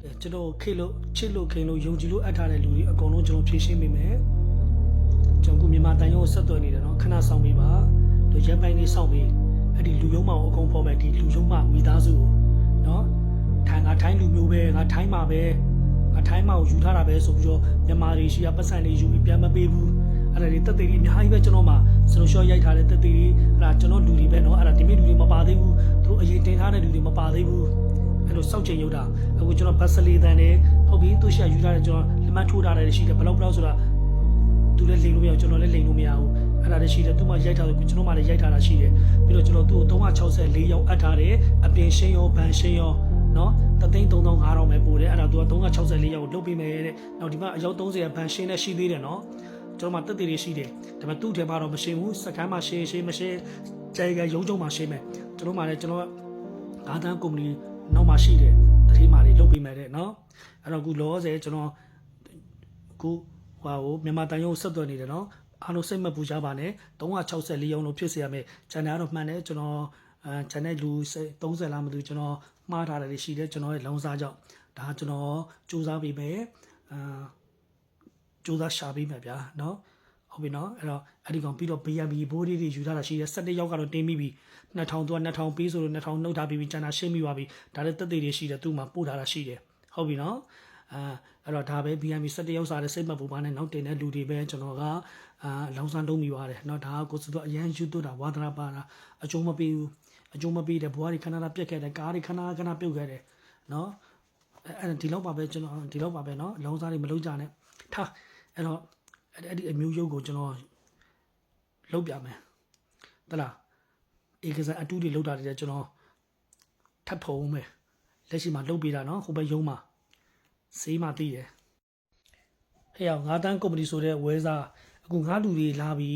ကျွန်တော်ခေလို့ချစ်လို့ခင်လို့ယုံကြည်လို့အပ်ထားတဲ့လူတွေအကုန်လုံးကျွန်တော်ဖြည့်ရှင်းမိမယ်ကျွန်တော်ကမြန်မာတိုင်းရောဆက်သွယ်နေတယ်နော်ခဏဆောင်ပေးပါတို့ရန်ပိုင်းလေးဆောင်ပေးအဲ့ဒီလူယုံမအောင်အကုန်ဖော်မယ်ဒီလူယုံမမိသားစုကိုနော်ထိုင်းလူမျိုးပဲငါထိုင်းမှာပဲငါထိုင်းမှာကိုယူထားတာပဲဆိုပြီးတော့မြန်မာတွေရှိရပတ်စံတွေယူပြီးပြန်မပေးဘူးအဲ့ဒါတွေတက်သေးတွေအများကြီးပဲကျွန်တော်မှာစနိုရှော့ရိုက်ထားတဲ့တက်သေးတွေအဲ့ဒါကျွန်တော်လူတွေပဲနော်အဲ့ဒါဒီမိလူတွေမပါသေးဘူးသူတို့အရင်တင်ထားတဲ့လူတွေမပါသေးဘူးအဲ့လိုစောက်ချိန်ရုပ်တာအခုကျွန်တော်ဘတ်စလီတန်နေဟုတ်ပြီသူရှာယူထားတဲ့ကျွန်တော်လက်မှတ်ထိုးထားတယ်ရှိတယ်ဘလောက်ဆိုတာသူလည်းလိမ်လို့မရဘူးကျွန်တော်လည်းလိမ်လို့မရဘူးအဲ့ဒါလည်းရှိတယ်သူမှရိုက်ထားတယ်ကျွန်တော်မှလည်းရိုက်ထားတာရှိတယ်ပြီးတော့ကျွန်တော်သူ့ကို364ရောက်အပ်ထားတယ်အပြင်ရှင်းရောဗန်ရှင်းရောနော်33500ပဲပို့တယ်အဲ့ဒါသူက364ရောက်ကိုလုပ်ပေးမယ်တဲ့နောက်ဒီမှာအယောက်30ဗန်ရှင်းနဲ့ရှိသေးတယ်နော်ကျွန်တော်မှတက်တည်တွေရှိတယ်ဒါပေမဲ့သူ့ထဲမှာတော့မရှင်းဘူးစကမ်းမှာရှင်းမရှင်းကြိုင်ကရုံးကြုံမှာရှင်းမယ်ကျွန်တော်မှလည်းကျွန်တော်ငါးတန်းကုမ္ပဏီနောက်မှာရှိတယ်တတိမာတွေလုပ်ပေးမယ်တဲ့နော်အဲ့တော့အခုလောဆယ်ကျွန်တော်အခုဟိုမြန်မာတန်ရုံဆက်သွယ်နေတယ်နော်အားလုံးစိတ်မပူကြပါနဲ့364ရုံးလို့ဖြစ်စေရမယ်ချန်နယ်ကတော့မှန်တယ်ကျွန်တော်ချန်နယ်လူ30လားမသိဘူးကျွန်တော်မှားထားတယ်ရှိတယ်ကျွန်တော်ရဲ့လောင်စားကြောင့်ဒါကျွန်တော်စူးစမ်းပေးမယ်စူးစမ်းရှာပေးမယ်ဗျာနော်ဟုတ်ပြီနော်အဲ့တော့အဲ့ဒီကောင်ပြီးတော့ BNB ဘိုးလေးတွေယူထားတာရှိတယ်17ရောက်ကတော့တင်းပြီးပြီ2000သူက2000ပေးဆိုလို့2000နှုတ်ထားပြီးပြီကျန်တာရှင်းပြီးပါပြီဒါလည်းတက်သေးတွေရှိတယ်သူ့မှာပို့ထားတာရှိတယ်ဟုတ်ပြီနော်အဲ့တော့ဒါပဲ BNB 17ရောက်စားတဲ့စိတ်မပူပါနဲ့နောက်တင်တဲ့လူတွေပဲကျွန်တော်ကလောင်ဆန်းတုံးမိပါတယ်เนาะဒါကကိုစတော့အရန်ယူတော့တာဝါဒနာပါတာအကျိုးမပေးဘူးအကျိုးမပေးတဲ့ဘွားတွေခဏခဏပြက်ခဲ့တယ်ကားတွေခဏပြုတ်ခဲ့တယ်เนาะအဲ့ဒီလောက်ပါပဲကျွန်တော်ဒီလောက်ပါပဲเนาะလောင်စားတွေမလုံးကြနဲ့ထားအဲ့တော့အဲ့ဒီအမျိုးရုပ်ကိုကျွန်တော်လုတ်ပြမယ်တလားဧကစားအတူတွေလုတ်တာတွေကျွန်တော်ထပ်ဖုံမယ်လက်ရှိမှာလုတ်ပေးတာเนาะဟိုဘက်ရုံးမှာစေးမှသိတယ်ဟဲ့အောင်ငါးတန်းကုမ္ပဏီဆိုတဲ့ဝဲစားအခုငါးလူတွေလာပြီ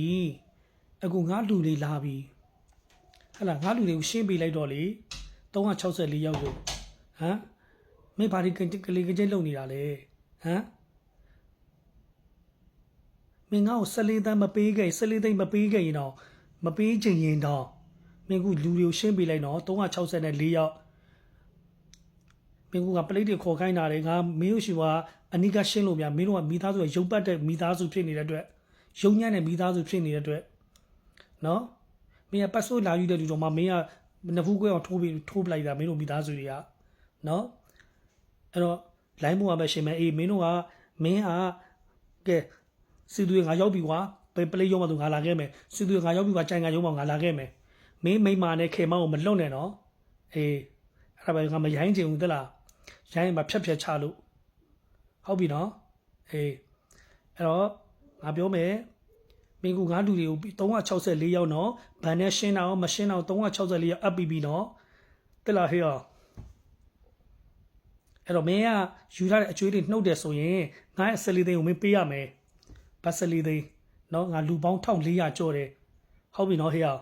အခုငါးလူတွေလာပြီဟဲ့လားငါးလူတွေကိုရှင်းပေးလိုက်တော့လေ364ရောက်ကိုဟမ်မင်းဘာဒီကလေးကကျလုံနေတာလဲဟမ်မင်းငါ့ကို14တန်းမပေးခဲ့14သိန်းမပေးခဲ့ရင်တော့မပေးချင်ရင်တော့မင်းကလူတွေကိုရှင်းပေးလိုက်တော့364ရောက်မင်းကပလိတ်တွေခေါ်ခိုင်းတာလေငါမင်းတို့ရှိကအနိကရှင်းလို့များမင်းတို့ကမိသားစုရုပ်ပတ်တဲ့မိသားစုဖြစ်နေတဲ့အတွက်ရုံညံ့တဲ့မိသားစုဖြစ်နေတဲ့အတွက်နော်မင်းကပတ်စိုးလာယူတဲ့လူတော်မှမင်းကနဖူးကွဲအောင်ထိုးပလိုက်တာမင်းတို့မိသားစုတွေကနော်အဲ့တော့လိုင်းမို့ကပဲရှင်မယ်အေးမင်းတို့ကမင်းကကဲစီသူငါရောက်ပြီကွာပလိတ်ရုံးမှသူငါလာခဲ့မယ်စီသူငါရောက်ပြီကွာကြိုင်ကရုံးမှငါလာခဲ့မယ်မင်းမိမနဲ့ခေမောင်းကိုမလွတ်နဲ့နော်အေးအဲ့ဒါပဲငါမရိုင်းချင်ဘူးသလားရိုင်းမှာဖြတ်ချလို့ဟုတ်ပြီနော်အေးအဲ့တော့ငါပြောမယ်မင်းကငါလူတွေကို364ရောက်နော်ဗန်နဲ့ရှင်းတာရောမရှင်းတာရော364ရောက်အပ်ပြီးနော်တလားဟေးရောအဲ့တော့မင်းကယူထားတဲ့အကျွေးတွေနှုတ်တယ်ဆိုရင်ငါရဲ့14သိန်းကိုမင်းပေးရမယ်ဘတ်14သိန်းနော်ငါလူပေါင်း1400ကျော်တယ်ဟုတ်ပြီနော်ဟေးရော